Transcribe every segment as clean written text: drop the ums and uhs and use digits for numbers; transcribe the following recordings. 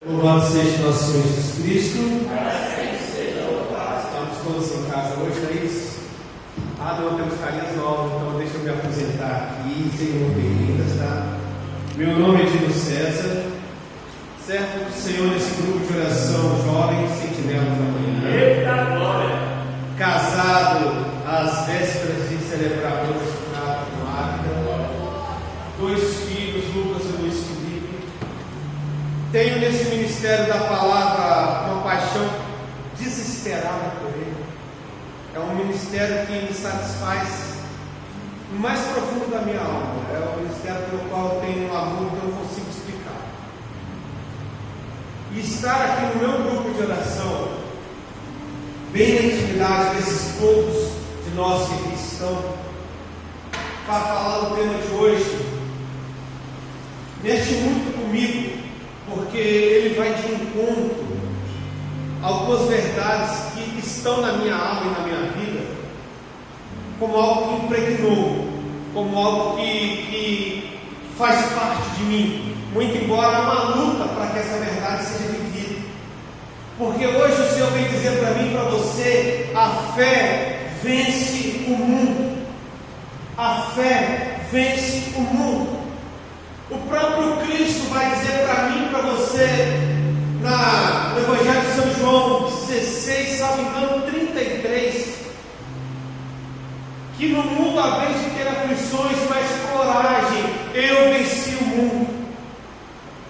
Louvado seja nosso Senhor Jesus Cristo. Estamos todos em casa hoje, não é isso? Não temos carinhas novas, então deixa eu me apresentar aqui. Sejam bem-vindas, tá? Meu nome é Dino César, servo do Senhor nesse grupo de oração Jovens Sentinelas da Manhã. Eita glória! Casado às vésperas de celebrar o nosso com Águida. 2 filhos, Lucas e Luiz Felipe. Tenho nesse ministério da palavra uma paixão desesperada por ele. É um ministério que me satisfaz no mais profundo da minha alma. É um ministério pelo qual eu tenho um amor que eu não consigo explicar. E estar aqui no meu grupo de oração, bem na intimidade desses poucos de nós que aqui estão, para falar do tema de hoje, mexe muito comigo, porque ele vai de encontro a algumas verdades que estão na minha alma e na minha vida, como algo que impregnou, como algo que faz parte de mim, muito embora há uma luta para que essa verdade seja vivida. Porque hoje o Senhor vem dizer para mim e para você: a fé vence o mundo. A fé vence o mundo. O próprio Cristo vai dizer para mim e para você, no Evangelho de São João 16, salvo engano, 33, que no mundo há vez de ter aflições, mas coragem, eu venci o mundo.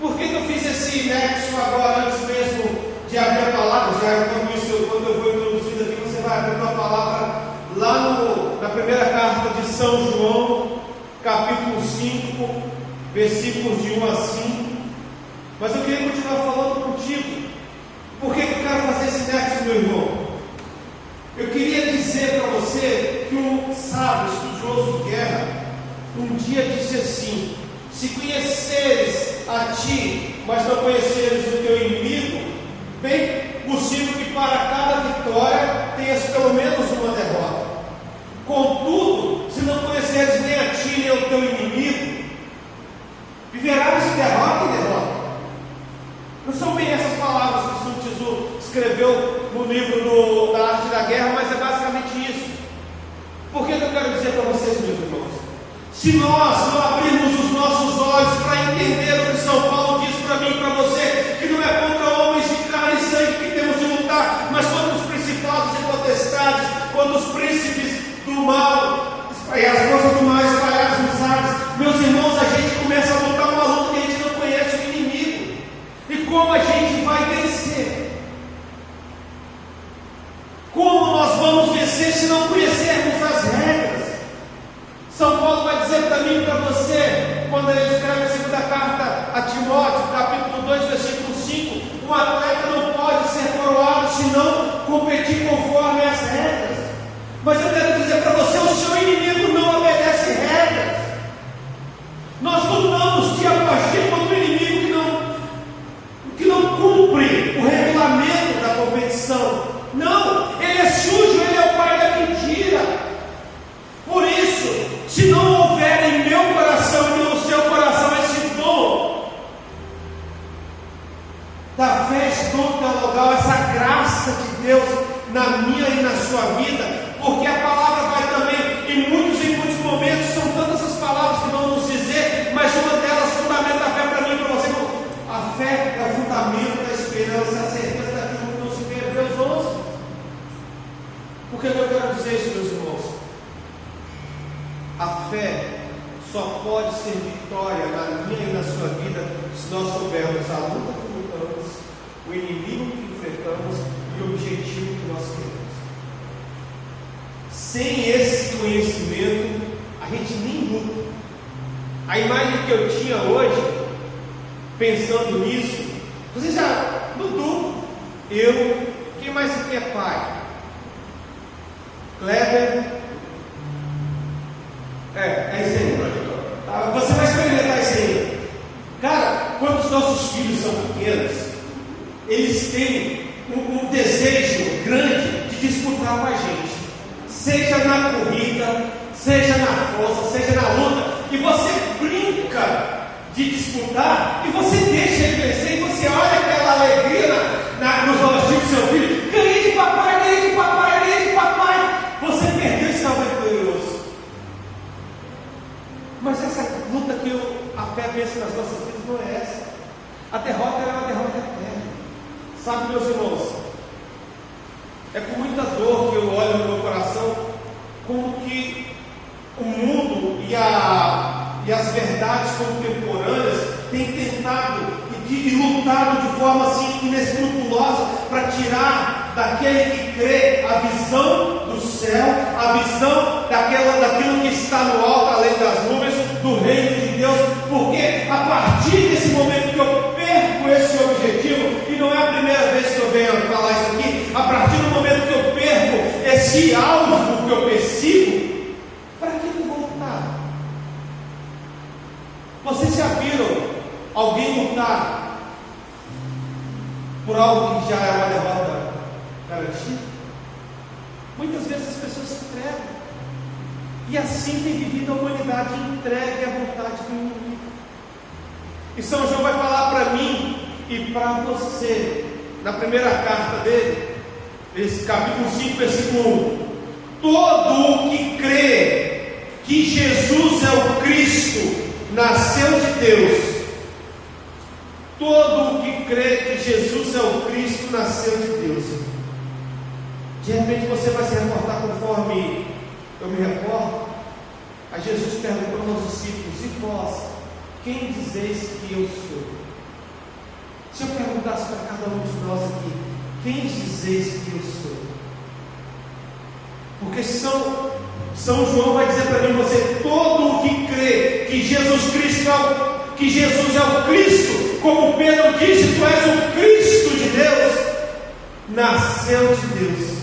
Por que eu fiz esse nexo agora, antes mesmo de abrir a palavra? Quando eu vou introduzindo aqui, você vai abrir a palavra lá na primeira carta de São João, capítulo 5, versículos de 1 a 5. Mas eu queria continuar falando contigo. Por que eu quero fazer esse nexo, meu irmão? Eu queria dizer para você que um sábio, estudioso de guerra, um dia disse assim: se conheceres a ti, mas não conheceres o teu inimigo, bem possível que para cada vitória tenhas pelo menos uma derrota. Contudo, se não conheceres nem a ti nem o teu inimigo, viverás de derrota em derrota. Não são bem essas palavras que Sun Tzu escreveu no livro da Arte da Guerra, mas é basicamente isso. Por que eu quero dizer para vocês, meus irmãos? Se nós não abrirmos os nossos olhos para entender o que São Paulo diz para mim e para você, que não é contra homens de carne e sangue que temos de lutar, mas contra os principados e potestades, contra os príncipes do mal, e as forças do mal espalhadas nos ares. Meus irmãos, a gente começa a lutar uma luta que a gente não conhece o inimigo. E como a gente vai vencer? Como nós vamos vencer se não conhecermos as regras? São Paulo vai dizer para mim e para você, quando ele escreve a segunda carta a Timóteo, capítulo 2, versículo 5, um atleta não pode ser coroado se não competir conforme as regras. Mas eu quero dizer para você, o seu inimigo não obedece regras. Nós lutamos dia após dia contra um inimigo que não cumpre o regulamento da competição. Não, ele é sujo, ele é o pai da mentira. Por isso, se não houver em meu coração e no seu coração esse dom da fé, esse dom teologal, essa graça de Deus na minha e na sua vida, porque a palavra vai também, em muitos momentos, são tantas as palavras que vão nos dizer, mas uma delas fundamenta a fé para mim e para você. A fé é o fundamento da esperança, a certeza daquilo que não se vê. Hebreus 11. Por que eu quero dizer isso, meus irmãos? A fé só pode ser vitória na minha e na sua vida se nós soubermos a luta que lutamos, o inimigo que enfrentamos e o objetivo que nós queremos. Sem esse conhecimento, a gente nem luta. A imagem que eu tinha hoje, pensando nisso, você já, Dudu, eu, quem mais aqui é pai? Kleber, é isso aí. Você vai experimentar isso aí. Cara, quando os nossos filhos são pequenos, eles têm um desejo grande de disputar com a gente, seja na corrida, seja na força, seja na luta, e você brinca de disputar, e você deixa ele vencer, e você olha aquela alegria nos rostinhos do seu filho. Ganhei de papai, ganhei de papai, ganhei de papai. Você perdeu esse salve glorioso. Mas essa luta que a fé vence nas nossas vidas não é essa. A derrota é uma derrota eterna. Sabe, meus irmãos, é com muita dor que eu olho no meu coração como que o mundo e as verdades contemporâneas têm tentado e lutado de forma assim inescrupulosa para tirar daquele que crê a visão do céu, a visão daquilo que está no alto, além das nuvens, do reino de Deus, porque a partir desse momento que eu perco esse objetivo, e não é a primeira vez que eu venho falar isso aqui, a partir do momento que eu perco esse alvo que eu persigo, para que eu voltar? Vocês já viram alguém lutar por algo que já é uma derrota garantida? Muitas vezes as pessoas se entregam, e assim tem vivido a humanidade entregue à vontade do inimigo. E São João vai falar para mim e para você, na primeira carta dele, esse capítulo 5, versículo 1: todo o que crê que Jesus é o Cristo nasceu de Deus. Todo o que crê que Jesus é o Cristo nasceu de Deus. De repente você vai se reportar conforme eu me recordo. A Jesus perguntou aos discípulos: e vós, quem dizeis que eu sou? Se eu perguntasse para cada um de nós aqui: quem dizeis que eu sou? Porque São João vai dizer para mim e você: todo o que crê que Jesus é o Cristo, como Pedro disse, tu és o Cristo de Deus, nasceu de Deus.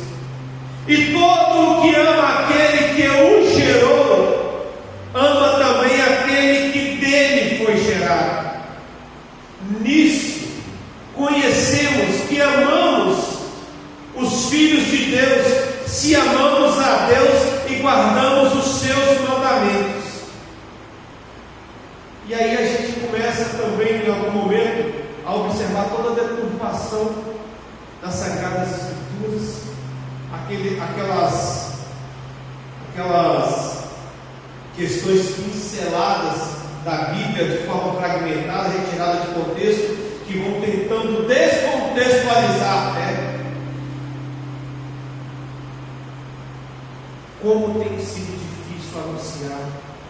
E todo o que ama aquele que o gerou, ama também aquele que dele foi gerado. Nisso conhecemos que amamos os filhos de Deus, se amamos a Deus e guardamos os seus mandamentos. E aí a gente começa também, em algum momento, a observar toda a deturpação das Sagradas Escrituras, aquelas questões pinceladas da Bíblia de forma fragmentada, retirada de contexto, que vão tentando descontextualizar a fé. Como tem sido difícil anunciar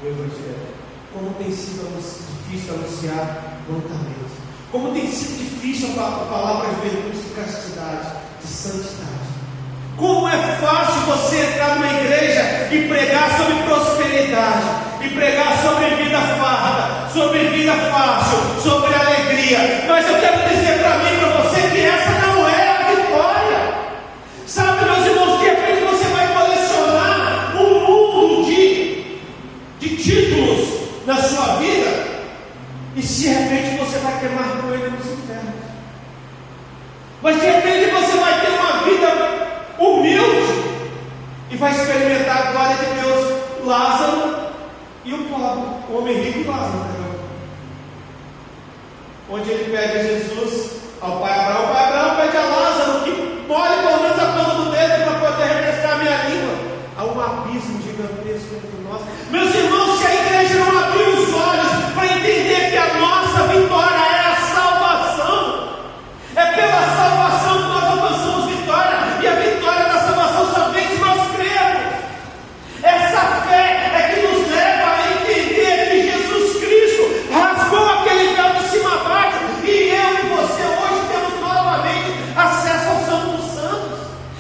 o Evangelho, como tem sido difícil anunciar o mandamento, como tem sido difícil falar para a juventude de castidade, de santidade. Como é fácil você entrar numa igreja e pregar sobre prosperidade, e pregar sobre vida farta, sobre vida fácil, sobre alegria. Mas eu quero dizer para mim e para você que essa não é a vitória. Sabe, meus irmãos, de repente você vai colecionar um mundo de títulos na sua vida, e de repente você vai queimar com ele nos infernos. Mas de repente você vai ter uma vida humilde e vai experimentar a glória de Deus. Lázaro e o pobre, o homem rico e Lázaro, onde ele pede a Jesus, ao pai Abraão: pai Abraão, pede a Lázaro que molhe pelo menos a ponta do dedo para poder refrescar a minha língua. Há um abismo gigantesco entre nós. Meus irmãos, se a igreja não abrir os olhos para entender que a nossa vitória é a salvação, é pela salvação que nós alcançamos vitória, e a vitória da salvação só vem se nós cremos. Essa fé é que nos leva a entender que Jesus Cristo rasgou aquele véu de cima a baixo, e eu e você hoje temos novamente acesso ao Santo dos Santos.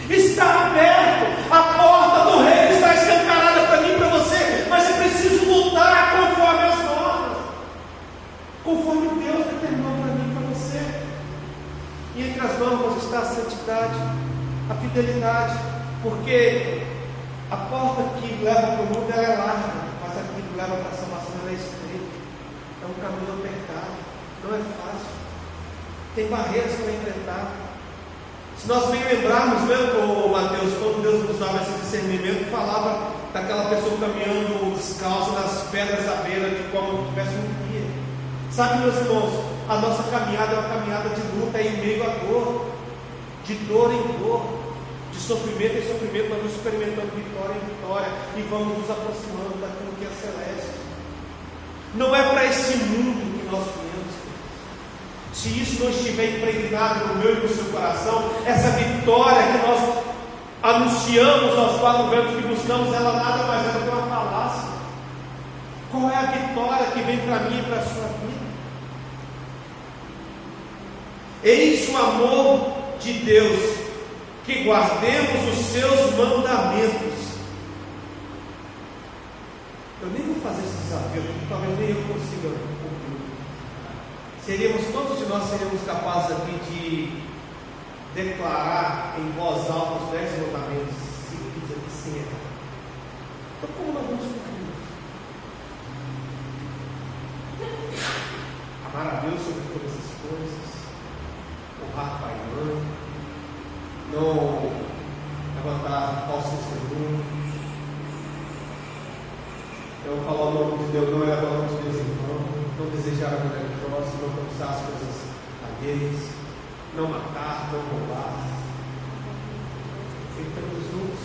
Está aberto, a porta do reino está escancarada para mim e para você, mas é preciso lutar conforme as normas, conforme Deus determinou para mim e para você. E entre as normas está a santidade, a fidelidade, porque a porta que leva para o mundo ela é larga, mas a que leva para a salvação ela é estreita. É um caminho apertado, não é fácil, tem barreiras para enfrentar. Se nós bem lembrarmos, mesmo, Mateus, quando Deus nos dava esse discernimento, falava daquela pessoa caminhando descalço nas pedras à beira de como tivesse um guia. Sabe, meus irmãos, a nossa caminhada é uma caminhada de luta, em meio à dor, de dor em dor, de sofrimento em sofrimento. Nós vamos experimentando vitória em vitória e vamos nos aproximando daquilo que é celeste. Não é para esse mundo que nós viemos. Se isso não estiver impregnado no meu e no seu coração, essa vitória que nós anunciamos aos 4 ventos que buscamos, ela nada mais é do que uma falácia. Qual é a vitória que vem para mim e para a sua vida? Eis o amor de Deus, que guardemos os seus mandamentos. Eu nem vou fazer esse desafio, porque talvez nem eu consiga cumprir. Quantos de nós seríamos capazes aqui de declarar em voz alta os 10 mandamentos seguidos aqui sem errar? Então, como nós vamos cumprir? Amar a Deus sobre todas as coisas, honrar pai e mãe, não levantar falsos testemunhos. Eu vou falar o nome de Deus, não levar o nome de Deus em vão, não desejar a mulher do próximo, não conquistar as coisas alheias, não matar, não roubar, entre tantos outros.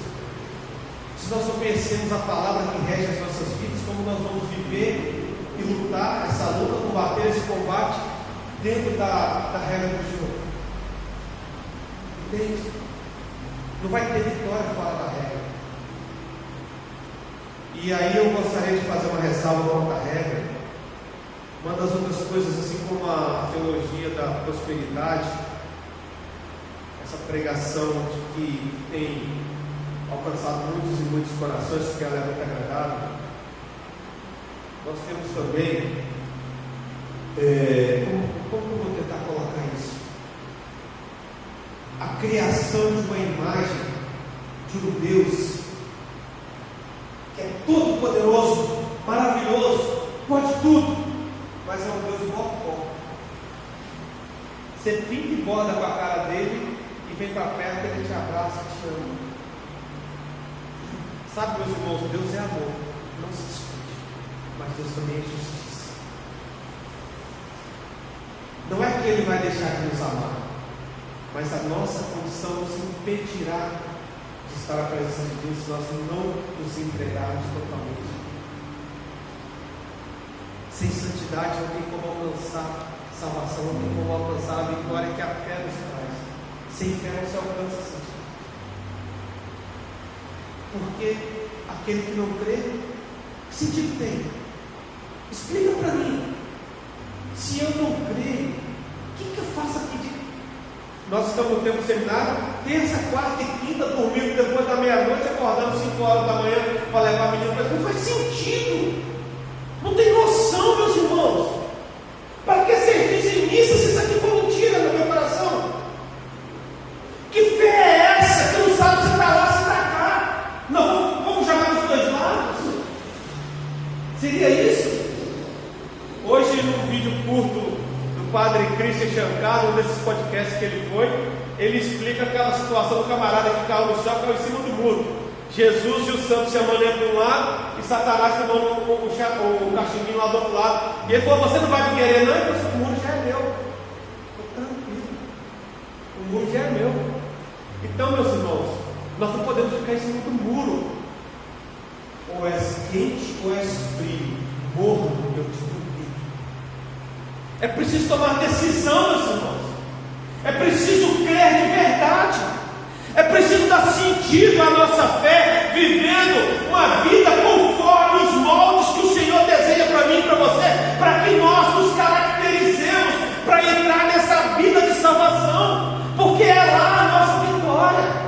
Se nós não conhecemos a palavra que rege as nossas vidas, como nós vamos viver e lutar essa luta, combater esse combate dentro da regra do jogo? Entende? Não vai ter vitória fora da regra. E aí eu gostaria de fazer uma ressalva contra a regra. Uma das outras coisas, assim como a teologia da prosperidade, essa pregação que tem alcançado muitos e muitos corações, porque ela é muito agradável, nós temos também, como eu vou tentar colocar isso? A criação de uma imagem de um Deus que é todo poderoso, maravilhoso, pode tudo, mas é um Deus mocó. Você pinta e borda com a cara dele e vem para perto, ele te abraça e te ama. Sabe, meus irmãos, Deus é amor, não se discute, mas Deus também é justiça. Não é que Ele vai deixar de nos amar, mas a nossa condição nos impedirá de estar à presença de Deus se nós não nos entregarmos totalmente. Sem santidade não tem como alcançar salvação, não tem como alcançar a vitória que a fé nos traz. Sem fé não se alcança a santidade. Porque aquele que não crê, que sentido tem? Explica para mim. Se eu não crer, o que eu faço aqui? Nós estamos no tempo seminário, terça, quarta e quinta, dormindo depois da meia-noite, acordando 5 horas da manhã para levar a menina para isso. Não faz sentido. Não tem noção, meus irmãos. Para que vocês dizem missa se isso aqui for mentira no meu coração? Que fé é essa que não sabe se está lá, se está cá? Não, vamos jogar dos dois lados? Seria isso? Hoje, num vídeo curto do padre Christian Shankar, um desses podcasts que ele foi, ele explica aquela situação do camarada que caiu no céu, caiu em cima do muro. Jesus e o santo se amanhã para um lado e Satanás tomando o cachimbinho lá do outro lado. E ele falou: você não vai me querer, não? Ele falou: o muro já é meu. Estou tranquilo, o muro já é meu. Então, meus irmãos, nós não podemos ficar em cima do muro. Ou és quente ou és frio. Morro, eu te duvido. É preciso tomar decisão, meus irmãos. É preciso crer de verdade. É preciso dar sentido à nossa fé, vivendo uma vida conforme os moldes que o Senhor deseja para mim e para você, para que nós nos caracterizemos para entrar nessa vida de salvação, porque é lá a nossa vitória.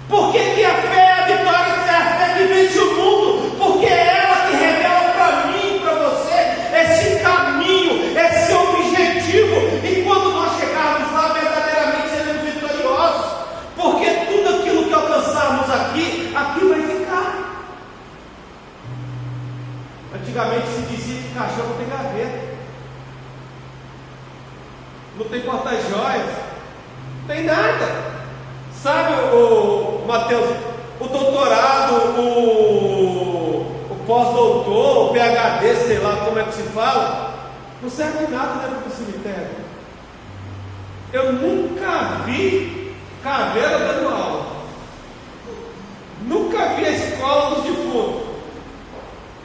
Por que a fé é a vitória, é a fé que vence o mundo? Porque é ela que revela para mim e para você esse caminho, esse objetivo, e quando nós chegarmos lá, verdadeiramente seremos vitoriosos. Porque tudo aquilo que alcançarmos aqui vai ficar. Antigamente se dizia que caixão não tem gaveta, não tem porta-joias, não tem nada. Sabe, o Mateus, o doutorado, o pós-doutor, o PhD, sei lá como é que se fala, Não serve de nada dentro do cemitério. Eu nunca vi caveira dando aula. Nunca vi a escola dos defuntos.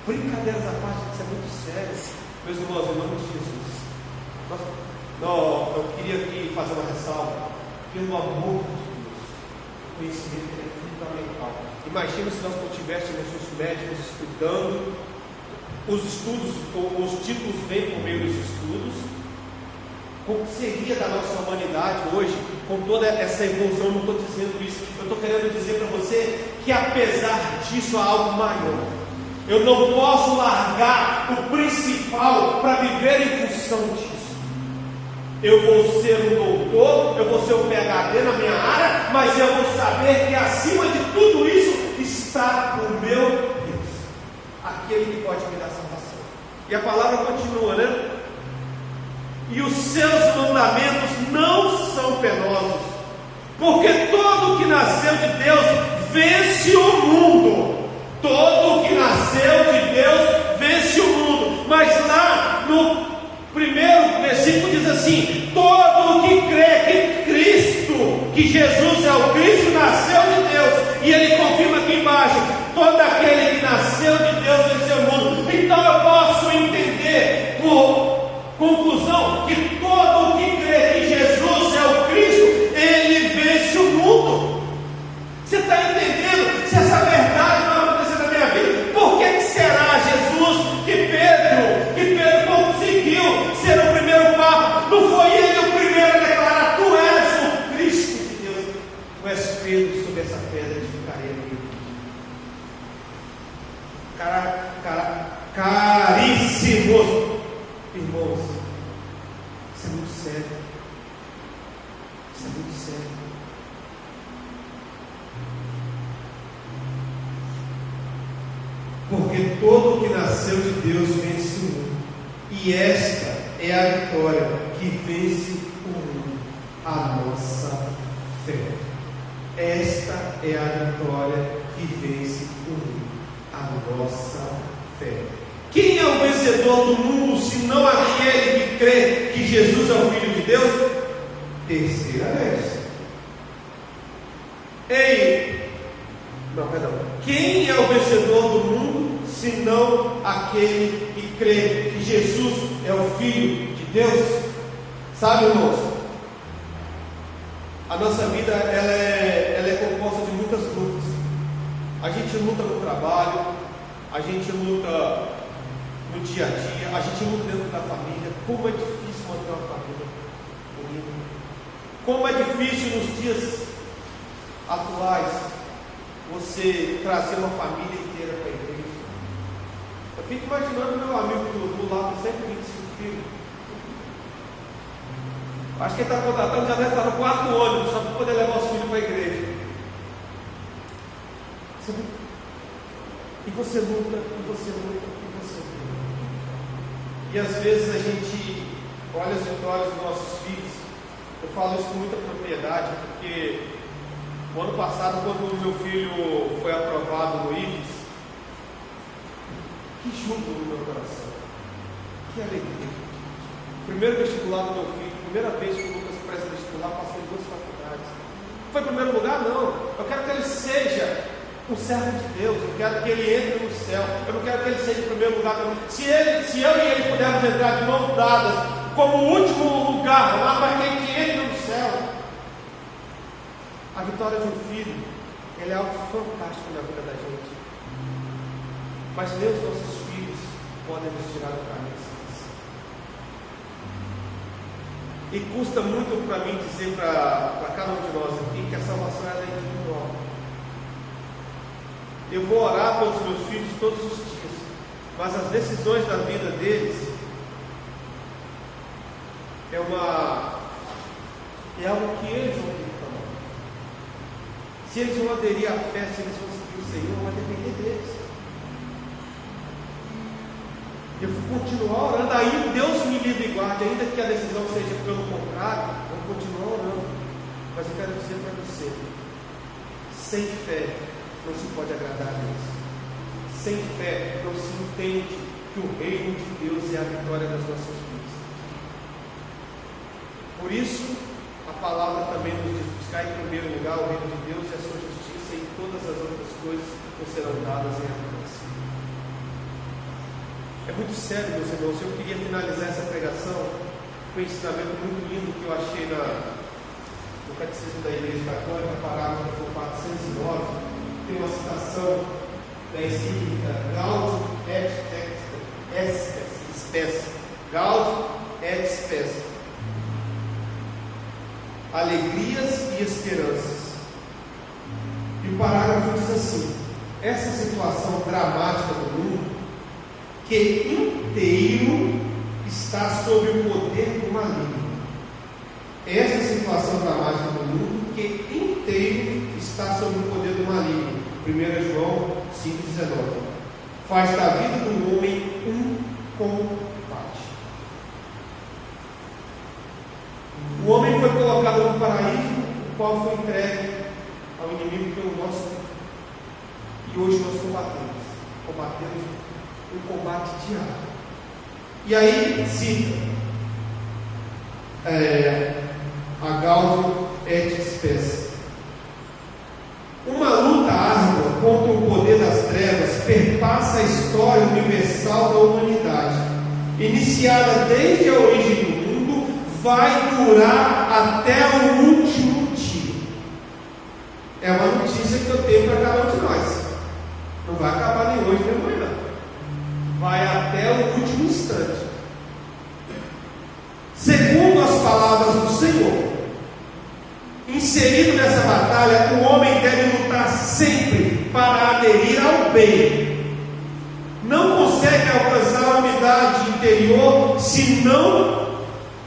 Brincadeiras à parte, isso é muito sério. Meus irmãos, em nome de Jesus. Não, eu queria aqui fazer uma ressalva. Pelo amor de Deus, o conhecimento é fundamental. Imagina se nós não tivéssemos os médicos estudando, os estudos, os títulos vêm por meio dos estudos. Como seria da nossa humanidade hoje, com toda essa evolução? Eu não estou dizendo isso, eu estou querendo dizer para você que apesar disso há algo maior. Eu não posso largar o principal para viver em função disso. Eu vou ser um doutor, eu vou ser um PhD na minha área, mas eu vou saber que acima de tudo isso está o meu Deus, aquele que pode me dar salvação. E a palavra continua, né? E os seus mandamentos não são penosos, porque todo que nasceu de Deus vence o mundo. Todo que nasceu de Deus vence o mundo. Mas lá no primeiro versículo diz assim: todo que crê que Cristo, que Jesus é o Cristo, nasceu de Deus. E ele confirma aqui embaixo: todo aquele que nasceu de Deus venceu o mundo. Então eu posso entender por conclusão que todo que crê que Jesus é o Cristo, ele vence o mundo. Você está entendendo? Se essa verdade não acontecer na minha vida, por que será, Jesus, que Pedro conseguiu ser o primeiro Papa? Não foi ele o primeiro a declarar: tu és o Cristo de Deus. Tu és Pedro, sobre essa pedra edificarei a minha igreja. Caríssimos irmãos, isso é muito sério. Isso é muito sério. Porque todo o que nasceu de Deus vence o mundo. E esta é a vitória que vence o mundo, a nossa fé. Esta é a vitória que vence o mundo, a nossa fé. Quem é o vencedor do mundo, senão aquele que crê que Jesus é o Filho de Deus? Terceira vez. Quem é o vencedor do mundo, senão aquele que crê que Jesus é o Filho de Deus? Sabe, irmãos, a nossa vida ela é composta de muitas lutas. A gente luta no trabalho, a gente luta no dia a dia, a gente luta dentro da família. Como é difícil manter uma família unida. Como é difícil nos dias atuais você trazer uma família inteira para a igreja. Eu fico imaginando meu amigo do lá com 125 filhos. Acho que ele está contratando, já deve estar no 4º ônibus só para poder levar os filhos para a igreja. E você luta, e você luta, e você luta. E às vezes a gente olha as vitórias dos nossos filhos. Eu falo isso com muita propriedade, porque o ano passado, quando o meu filho foi aprovado no IFES, que júbilo no meu coração, que alegria. Primeiro vestibular do meu filho, primeira vez que o Lucas presta vestibular, passou em 2 faculdades. Foi em primeiro lugar? Não. Eu quero que ele seja um servo de Deus, eu quero que ele entre no céu, eu não quero que ele seja em primeiro lugar. Se eu e ele pudermos entrar de mãos dadas, como o último lugar, lá para quem que entre no céu. A vitória de um filho, ela é algo fantástico na vida da gente. Mas nem os nossos filhos podem nos tirar do caminho. E custa muito para mim dizer para cada um de nós aqui que a salvação é individual. Eu vou orar pelos meus filhos todos os dias, mas as decisões da vida deles é algo que eles vão ter que tomar. Se eles vão aderir à fé, se eles vão seguir o Senhor, vai depender deles. Eu vou continuar orando, aí Deus me livre e guarde, ainda que a decisão seja pelo contrário, eu vou continuar orando. Mas eu quero dizer para você, sem fé não se pode agradar a Deus. Sem fé não se entende que o reino de Deus é a vitória das nossas vidas. Por isso, a palavra também nos diz: buscar em primeiro lugar o reino de Deus e a sua justiça, e todas as outras coisas nos serão dadas em abundância. É muito sério, meus irmãos. Eu queria finalizar essa pregação com um ensinamento muito lindo que eu achei no Catecismo da Igreja Católica, parágrafo 409. Tem uma citação da encíclica Gaudium et Spes. Gaudium et Spes. Alegrias e esperanças. E o parágrafo diz assim: essa situação dramática do mundo, que inteiro está sob o poder do maligno. Essa situação dramática do mundo, que inteiro está sob o poder do maligno. 1 João 5,19. Faz da vida do homem um combate. O homem foi colocado no paraíso, o qual foi entregue ao inimigo pelo nosso tempo. E hoje nós combatemos um combate diário. E aí cita a Gaudium et Spes. Uma luta árdua contra o poder das trevas perpassa a história universal da humanidade. Iniciada desde a origem do mundo, vai durar até o último dia. É uma notícia que eu tenho para cada um de nós. Não vai acabar nem hoje nem amanhã. Vai até o último instante. Segundo as palavras do Senhor, inserido nessa batalha, o homem deve lutar sempre para aderir ao bem. Não consegue alcançar a unidade interior senão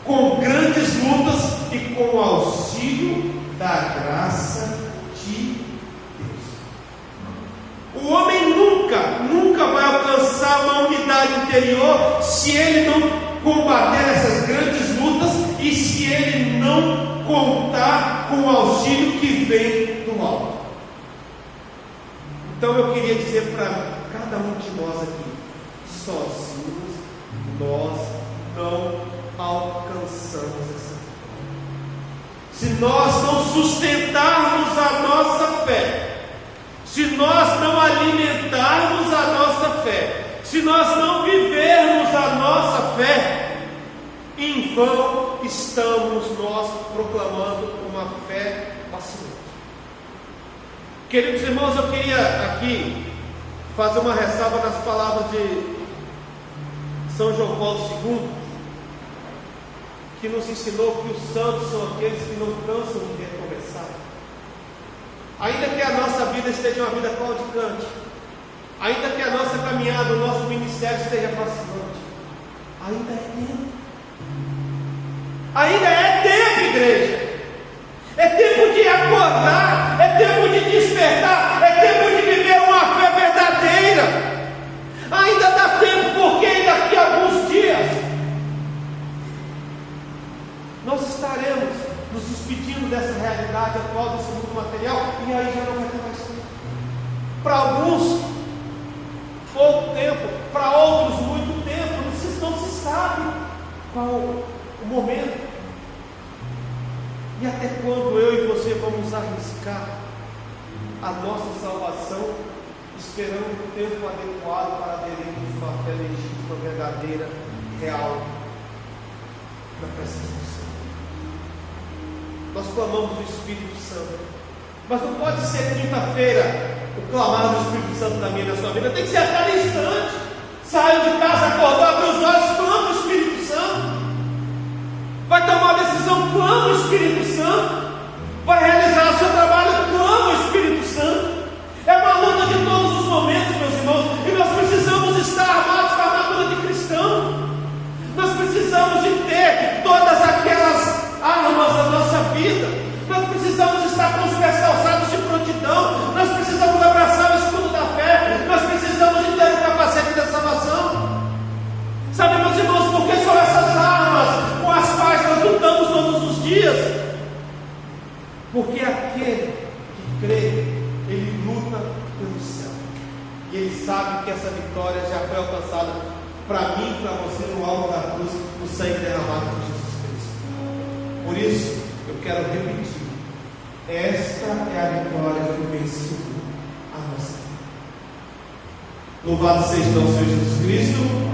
com grandes lutas e com o auxílio da graça de Deus. O homem nunca vai alcançar uma unidade interior se ele não combater essas grandes lutas e se ele não contar com o auxílio que vem do alto. Então eu queria dizer para cada um de nós aqui: sozinhos nós não alcançamos essa vitória. Se nós não sustentarmos a nossa fé, se nós não alimentarmos a nossa fé, se nós não vivermos a nossa fé, em vão estamos nós proclamando uma fé vacilante. Queridos irmãos, eu queria aqui fazer uma ressalva nas palavras de São João Paulo II, que nos ensinou que os santos são aqueles que não cansam de recomeçar. Ainda que a nossa vida esteja uma vida claudicante, ainda que a nossa caminhada, o nosso ministério esteja vacilante, ainda é tempo. Ainda é tempo, igreja. É tempo de acordar, é tempo de despertar, é tempo de viver uma fé verdadeira. Ainda dá tempo, porque daqui a alguns dias nós estaremos nos despedindo dessa realidade atual, desse mundo material, e aí já não vai ter mais tempo. Para alguns, pouco tempo, para outros, muito tempo. Não se sabe qual o momento. E até quando eu e você vamos arriscar a nossa salvação, esperando o tempo adequado para aderirmos uma fé legítima, verdadeira, real, na presença do Senhor? Nós clamamos o Espírito Santo, mas não pode ser quinta-feira o clamar do Espírito Santo na minha e na sua vida. Tem que ser a cada instante. Saiu de casa, acordou, abriu os olhos, clama o Espírito Santo. Vai tomar uma decisão, clama o Espírito Santo. Vai realizar o seu trabalho, clama o Espírito Santo. É uma luta de todos os momentos, meus irmãos, e nós precisamos estar armados com a armadura de cristão. Nós precisamos de ter todas aquelas armas da nossa vida. Nós precisamos estar com os pés calçados de prontidão. Nós precisamos abraçar o escudo da fé. Nós precisamos de ter o capacete da salvação. Sabe, meus irmãos, por que são essas armas com as quais nós lutamos todos os dias? Porque aquele que crê, ele luta pelo céu, e ele sabe que essa vitória já foi alcançada para mim e para você no alto da cruz, no sangue derramado por Jesus Cristo. Por Por isso, eu quero repetir: esta é a vitória que vence a nossa vida. Louvado seja o Senhor Jesus Cristo.